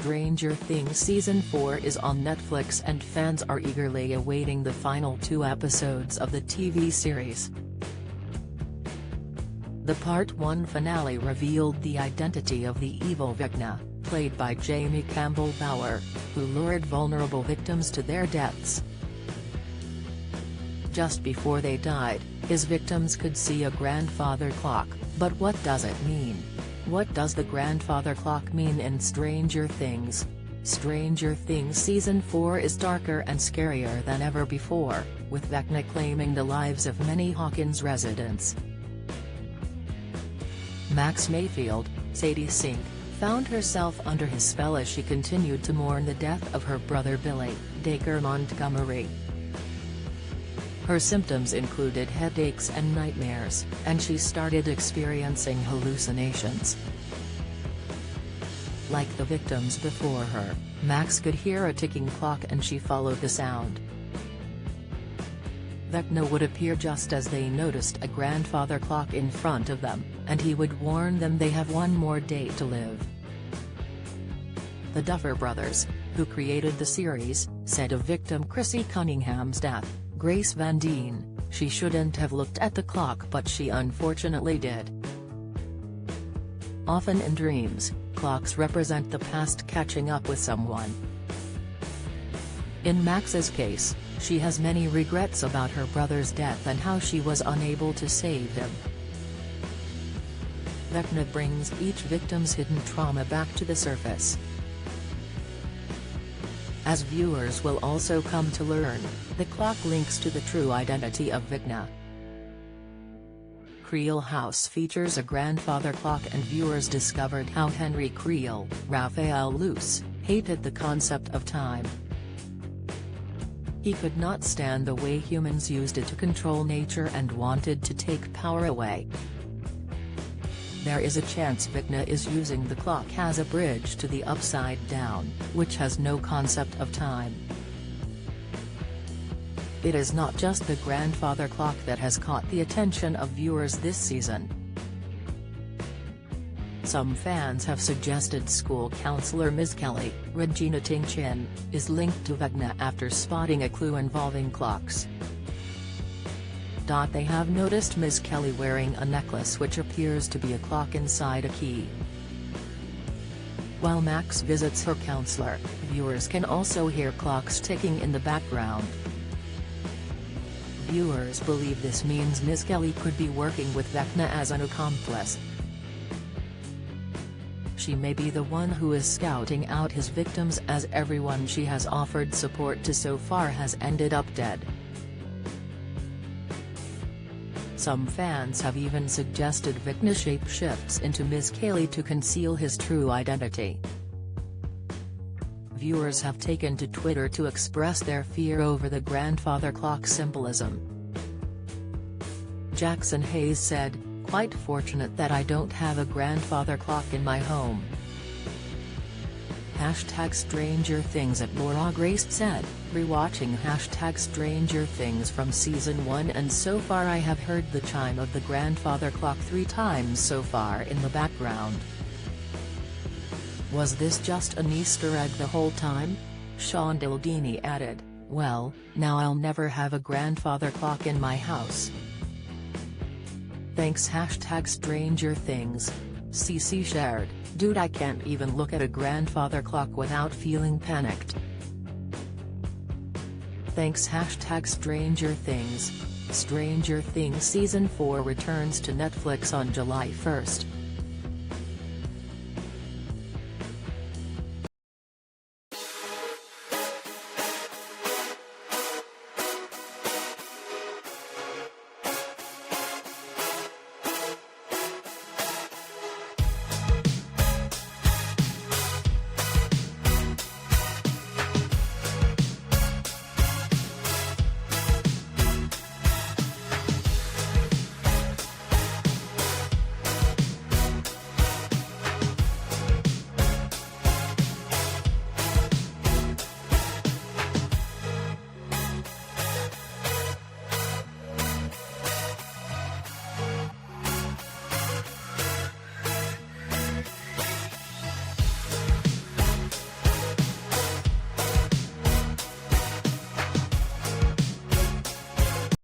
Stranger Things Season 4 is on Netflix and fans are eagerly awaiting the final 2 episodes of the TV series. The Part 1 finale revealed the identity of the evil Vecna, played by Jamie Campbell Bower, who lured vulnerable victims to their deaths. Just before they died, his victims could see a grandfather clock, but what does it mean? What does the grandfather clock mean in Stranger Things? Stranger Things Season 4 is darker and scarier than ever before, with Vecna claiming the lives of many Hawkins residents. Max Mayfield, Sadie Sink, found herself under his spell as she continued to mourn the death of her brother Billy, Dacre Montgomery. Her symptoms included headaches and nightmares, and she started experiencing hallucinations. Like the victims before her, Max could hear a ticking clock and she followed the sound. Vecna would appear just as they noticed a grandfather clock in front of them, and he would warn them they have one more day to live. The Duffer Brothers, who created the series, said of victim Chrissy Cunningham's death, Grace Van Dien, "She shouldn't have looked at the clock but she unfortunately did." Often in dreams, clocks represent the past catching up with someone. In Max's case, she has many regrets about her brother's death and how she was unable to save him. Vecna brings each victim's hidden trauma back to the surface. As viewers will also come to learn, the clock links to the true identity of Vecna. Creel House features a grandfather clock and viewers discovered how Henry Creel, Raphael Luce, hated the concept of time. He could not stand the way humans used it to control nature and wanted to take power away. There is a chance Vecna is using the clock as a bridge to the Upside Down, which has no concept of time. It is not just the grandfather clock that has caught the attention of viewers this season. Some fans have suggested school counselor Ms. Kelly, Regina Ting Chin, is linked to Vecna after spotting a clue involving clocks. They have noticed Ms. Kelly wearing a necklace which appears to be a clock inside a key. While Max visits her counselor, viewers can also hear clocks ticking in the background. Viewers believe this means Ms. Kelly could be working with Vecna as an accomplice. She may be the one who is scouting out his victims, as everyone she has offered support to so far has ended up dead. Some fans have even suggested Vecna shapeshifts into Ms. Kelly to conceal his true identity. Viewers have taken to Twitter to express their fear over the grandfather clock symbolism. Jackson Hayes said, "Quite fortunate that I don't have a grandfather clock in my home." #Stranger Things at Laura Grace said, "Rewatching #Stranger Things from Season 1 and so far I have heard the chime of the grandfather clock 3 times so far in the background. Was this just an Easter egg the whole time?" Sean Dildini added, "Well, now I'll never have a grandfather clock in my house. Thanks #Stranger Things." CC shared, "Dude, I can't even look at a grandfather clock without feeling panicked. Thanks #Stranger Things." Stranger Things Season 4 returns to Netflix on July 1.